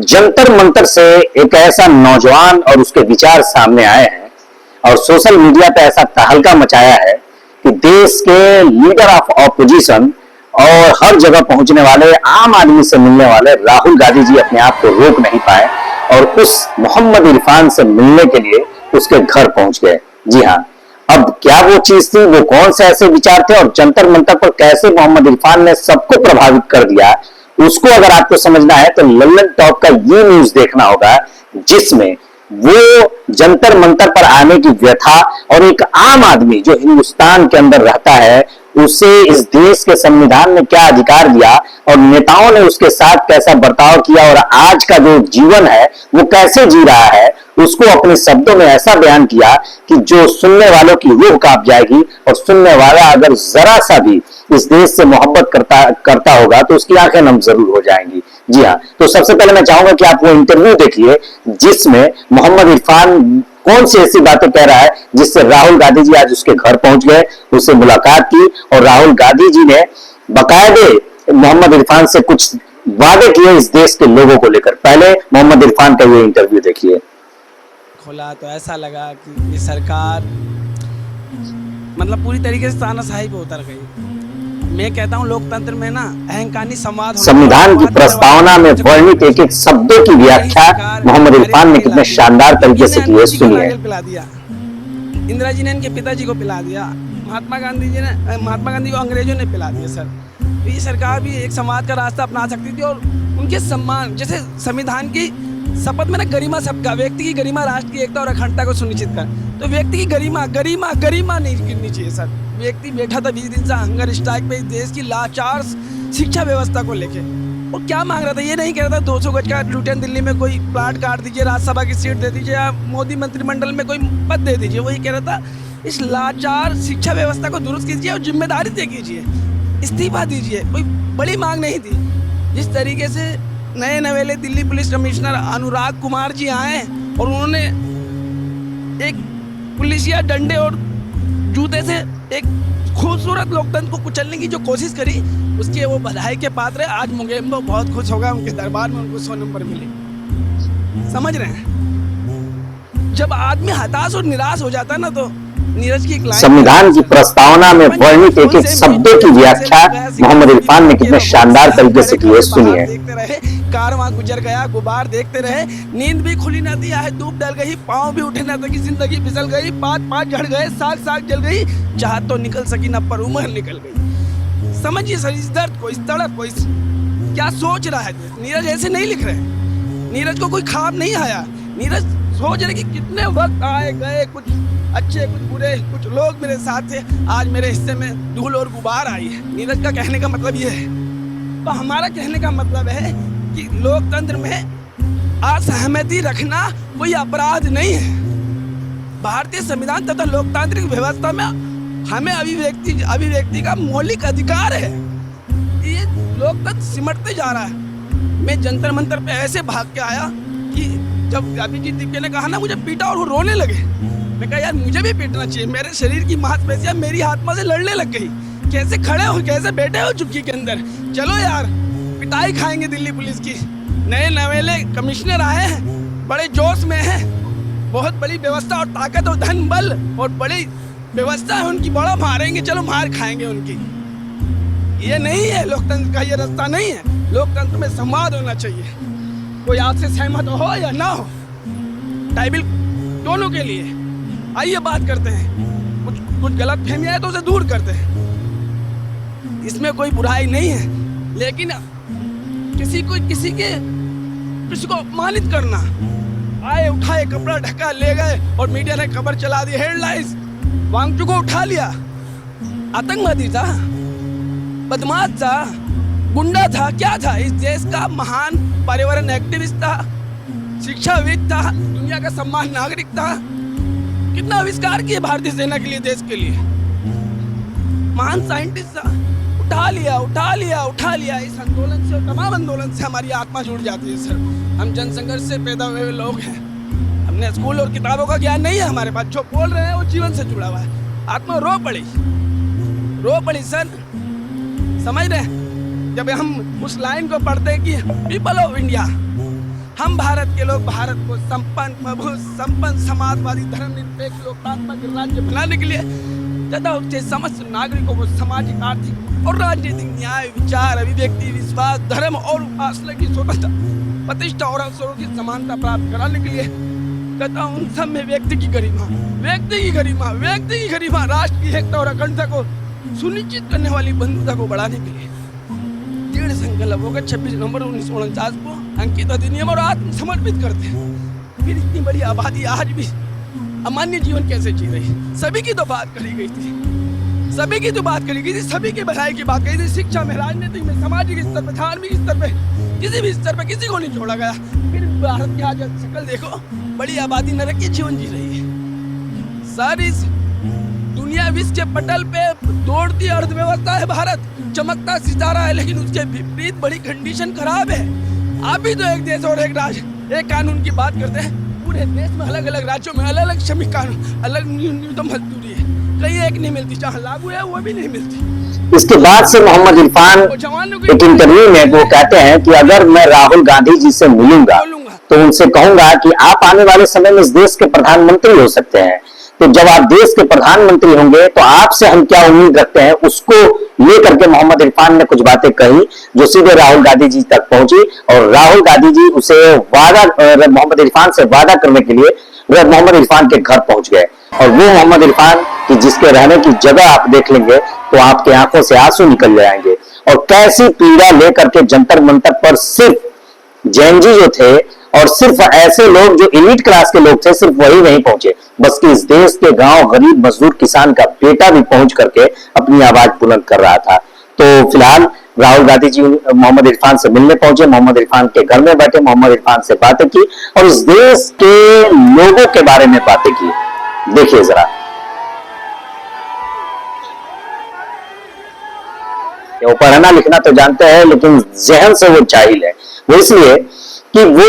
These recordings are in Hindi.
जंतर मंतर से एक ऐसा नौजवान और उसके विचार सामने आए हैं और सोशल मीडिया पे ऐसा तहलका मचाया है कि देश के लीडर ऑफ ऑपोजिशन और हर जगह पहुंचने वाले आम आदमी से मिलने वाले राहुल गांधी जी अपने आप को रोक नहीं पाए और उस मोहम्मद इरफान से मिलने के लिए उसके घर पहुंच गए। जी हाँ, अब क्या वो चीज थी, वो कौन से ऐसे विचार थे और जंतर मंतर पर कैसे मोहम्मद इरफान ने सबको प्रभावित कर दिया, उसको अगर आपको समझना है तो लंदन टॉप का ये न्यूज देखना होगा, जिसमें वो जंतर मंतर पर आने की व्यथा और एक आम आदमी जो हिंदुस्तान के अंदर रहता है उसे इस देश के संविधान ने क्या अधिकार दिया और नेताओं ने उसके साथ कैसा बर्ताव किया और आज का जो जीवन है वो कैसे जी रहा है, उसको अपने शब्दों में ऐसा बयान किया कि जो सुनने वालों की रूह कांप जाएगी और सुनने वाला अगर जरा सा भी इस देश से मोहब्बत करता होगा तो उसकी आंखें नम जरूर हो जाएंगी। जी हाँ, तो सबसे पहले मैं चाहूंगा कि आप वो इंटरव्यू देखिए जिसमें मोहम्मद इरफान कौन सी ऐसी बातें कह रहा है जिससे राहुल गांधी जी आज उसके घर पहुंच गए, उससे मुलाकात की और राहुल गांधी जी ने बाकायदे मोहम्मद इरफान से कुछ वादे किए इस देश के लोगों को लेकर। पहले मोहम्मद इरफान का ये इंटरव्यू देखिए। खोला तो ऐसा लगा कि ये सरकार मतलब पूरी तरीके से तानाशाही पे उतर गई। मैं कहता हूँ लोकतंत्र में ना अहंकारी संवाद, संविधान की प्रस्तावना में वर्णित एक एक शब्दों की व्याख्या मोहम्मद इरफान ने कितने शानदार तरीके से की है, सुनिए। पिला दिया, इंदिरा जी ने इनके पिताजी को पिला दिया, महात्मा गांधी को अंग्रेजों ने पिला दिया। सर, तो ये सरकार भी एक संवाद का रास्ता अपना सकती थी और उनके सम्मान, जैसे संविधान की शपथ में ना गरिमा सबका, व्यक्ति की गरिमा, राष्ट्र की एकता और अखंडता को सुनिश्चित कर, तो व्यक्ति की गरिमा नहीं गिरनी चाहिए। सर, व्यक्ति बैठा था 20 दिन से हंगर स्ट्राइक पे इस देश की लाचार शिक्षा व्यवस्था को लेके, और क्या मांग रहा था, ये नहीं कह रहा था 200 गज का लुटियन दिल्ली में कोई प्लाट काट दीजिए, राज्यसभा की सीट दे दीजिए या मोदी मंत्रिमंडल में कोई पद दे दीजिए। वही कह रहा था इस लाचार शिक्षा व्यवस्था को दुरुस्त कीजिए और जिम्मेदारी तय कीजिए, इस्तीफा दीजिए। कोई बड़ी मांग नहीं थी। जिस तरीके से नए नवेले दिल्ली पुलिस कमिश्नर अनुराग कुमार जी आए और उन्होंने एक पुलिसिया डंडे और जूते से एक खूबसूरत लोकतंत्र को कुचलने की जो कोशिश करी, उसके वो बधाई के पात्र है। आज मुंगेम्बो बहुत खुश होगा, उनके दरबार में उनको 100 नंबर मिले। समझ रहे हैं, जब आदमी हताश और निराश हो जाता है ना, तो नीरज की संविधान की प्रस्तावना में वर्णित एक एक शब्दों की व्याख्या मोहम्मद इरफान ने कितने शानदार तरीके से की है, सुनिए। देखते रहे, कारवां गुजर गया, गुबार देखते रहे, नींद भी खुली न थी, आहे धूप डल गई, पाँव भी उठे न सकी, जिंदगी फिसल गई, पात झड़ गए, साग जल गई, चाहत तो निकल सकी न पर उम्र निकल गई। समझिए सर इस दर्द को, इस तड़प को, इस क्या सोच रहा है। नीरज ऐसे नहीं लिख रहे, नीरज को कोई ख्वाब नहीं आया। नीरज सोच रहे कि कितने वक्त आए गए, कुछ अच्छे कुछ बुरे, कुछ लोग मेरे साथ थे, आज मेरे हिस्से में धूल और गुबार आई है। नीरज का कहने का मतलब ये है। तो हमारा कहने का मतलब है कि लोकतंत्र में असहमति रखना कोई अपराध नहीं है। भारतीय संविधान तथा लोकतांत्रिक व्यवस्था में हमें अभिव्यक्ति का मौलिक अधिकार है। ये लोकतंत्र सिमटते जा रहा है। मैं जंतर मंतर पे ऐसे भाग के आया कि जब अभिजीत दीपके ने कहा ना मुझे पीटा और वो रोने लगे, मैं कहा यार मुझे भी पीटना चाहिए। मेरे शरीर की मांसपेशियां मेरी आत्मा से लड़ने लग गई। कैसे खड़े हो, कैसे बैठे हो चुप्पी के अंदर, चलो यार पिटाई खाएंगे दिल्ली पुलिस की। नए नवेले कमिश्नर आए हैं, बड़े जोश में हैं, बहुत बड़ी व्यवस्था और ताकत और धन बल और बड़ी व्यवस्था है उनकी, बड़ा मारेंगे, चलो मार खाएंगे उनकी। ये नहीं है लोकतंत्र का, ये रास्ता नहीं है। लोकतंत्र में संवाद होना चाहिए, कोई आपसे सहमत हो या ना हो, ट्राइबल दोनों के लिए। आइए बात करते हैं, कुछ गलत फहमियाँ है तो उसे दूर करते हैं, इसमें कोई बुराई नहीं है। लेकिन किसी को अपमानित करना, आए उठाए कपड़ा ढका ले गए और मीडिया ने खबर चला दी, हेडलाइंस, वांगचुक को उठा लिया, आतंकवादी था, बदमाश था, गुंडा था, क्या था, इस देश का महान पर्यावरण एक्टिविस्ट था, शिक्षाविद था, दुनिया का सम्मान नागरिक था, कितना आविष्कार किए भारतीय सेना के लिए, देश के लिए, महान साइंटिस्ट था। उठा लिया। इस आंदोलन से और तमाम आंदोलन से हमारी आत्मा जुड़ जाती है। सर, हम जनसंघर्ष से पैदा हुए लोग हैं, हमने स्कूल और किताबों का ज्ञान नहीं है हमारे पास। जो बोल रहे हैं वो जीवन से जुड़ा हुआ है। आत्मा रो पड़ी सर, समझ रहे हैं। जब हम उस लाइन को पढ़ते हैं कि पीपल ऑफ इंडिया, हम भारत के लोग भारत को संपन्न, प्रभु, संपन्न, समाजवादी, धर्मनिरपेक्ष, लोकतांत्रिक राज्य बनाने के लिए तथा उसके समस्त नागरिकों को सामाजिक, आर्थिक और राजनीतिक न्याय, विचार, अभिव्यक्ति, विश्वास, धर्म और उपासना की स्वतंत्रता, प्रतिष्ठा और अवसरों की समानता प्राप्त कराने के लिए तथा उन सब में व्यक्ति की गरिमा, राष्ट्र की एकता और अखंडता को सुनिश्चित करने वाली बंधुता को बढ़ाने के लिए दृढ़ संकल्प होकर 26 नवंबर 1949 को अंकित अधिनियम और आत्मसमर्पित करते हैं। फिर इतनी बड़ी आबादी आज भी अमान्य जीवन कैसे जी रही? सभी की तो बात करी गई थी, सभी की भलाई की बात कही थी, शिक्षा में, राजनीति में, सामाजिक स्तर पर, धार्मिक स्तर पे, किसी भी स्तर पे किसी को नहीं छोड़ा गया। फिर भारत की आज शक्ल देखो, बड़ी आबादी नरकीय जीवन जी रही है। सारी दुनिया विश्व के पटल पे दौड़ती अर्थव्यवस्था है भारत, चमकता सितारा है, लेकिन उसके विपरीत बड़ी कंडीशन खराब है। आप भी तो एक देश और एक राज्य, एक कानून की बात करते हैं। पूरे देश में अलग अलग राज्यों में अलग अलग श्रमिक कानून, अलग न्यूनतम मजदूरी है, कहीं एक नहीं मिलती, जहाँ लागू है वो भी नहीं मिलती। इसके बाद से मोहम्मद इरफान एक इंटरव्यू में वो कहते हैं कि अगर मैं राहुल गांधी जी से मिलूंगा तो उनसे कहूंगा कि आप आने वाले समय में इस देश के प्रधानमंत्री हो सकते हैं, तो जब आप देश के प्रधानमंत्री होंगे तो आपसे हम क्या उम्मीद रखते हैं, उसको लेकर के मोहम्मद इरफान ने कुछ बातें कही जो सीधे राहुल गांधी जी तक पहुंची। और राहुल गांधी जी उसे मोहम्मद इरफान से वादा करने के लिए मोहम्मद इरफान के घर पहुंच गए। और वो मोहम्मद इरफान की जिसके रहने की जगह आप देख लेंगे तो आपके आंखों से आंसू निकल जाएंगे। और कैसी पीड़ा लेकर के जंतर मंतर पर सिर्फ जैन जी जो थे और सिर्फ ऐसे लोग जो एलीट क्लास के लोग थे, सिर्फ वही नहीं पहुंचे, बल्कि इस देश के गांव गरीब मजदूर किसान का बेटा भी पहुंच करके अपनी आवाज बुलंद कर रहा था। तो फिलहाल राहुल गांधी जी मोहम्मद इरफान से मिलने पहुंचे, मोहम्मद इरफान के घर में बैठे, मोहम्मद इरफान से बातें की और इस देश के लोगों के बारे में बातें की। देखिए जरा, वो पढ़ना लिखना तो जानते हैं लेकिन जहन से वो जाहिल है। वो इसलिए कि वो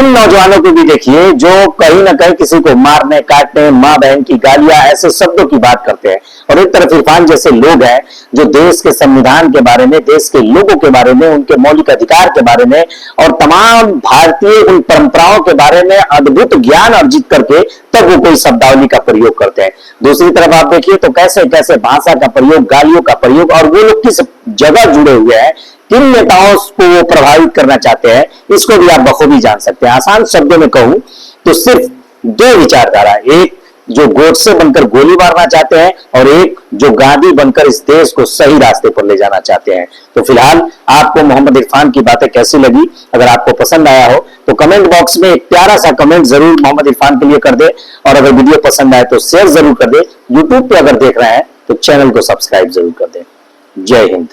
उन नौजवानों को भी देखिए जो कहीं ना कहीं किसी को मारने, काटने, माँ बहन की गालियां, ऐसे शब्दों की बात करते हैं, और एक तरफ इरफान जैसे लोग हैं जो देश के संविधान के बारे में, देश के लोगों के बारे में, उनके मौलिक अधिकार के बारे में और तमाम भारतीय उन परंपराओं के बारे में अद्भुत ज्ञान अर्जित करके तब वो कोई शब्दावली का प्रयोग करते हैं। दूसरी तरफ आप देखिए तो कैसे कैसे भाषा का प्रयोग, गालियों का प्रयोग, और वो लोग किस जगह जुड़े हुए हैं, किन नेताओं को वो प्रभावित करना चाहते हैं, इसको भी आप बखूबी जान सकते हैं। आसान शब्दों में कहूं तो सिर्फ दो विचारधारा, एक जो गोडसे बनकर गोली मारना चाहते हैं और एक जो गांधी बनकर इस देश को सही रास्ते पर ले जाना चाहते हैं। तो फिलहाल आपको मोहम्मद इरफान की बातें कैसी लगी? अगर आपको पसंद आया हो तो कमेंट बॉक्स में एक प्यारा सा कमेंट जरूर मोहम्मद इरफान के लिए कर दे, और अगर वीडियो पसंद आए तो शेयर जरूर कर दे। यूट्यूब पे अगर देख रहे हैं तो चैनल को सब्सक्राइब जरूर कर दे। जय हिंद।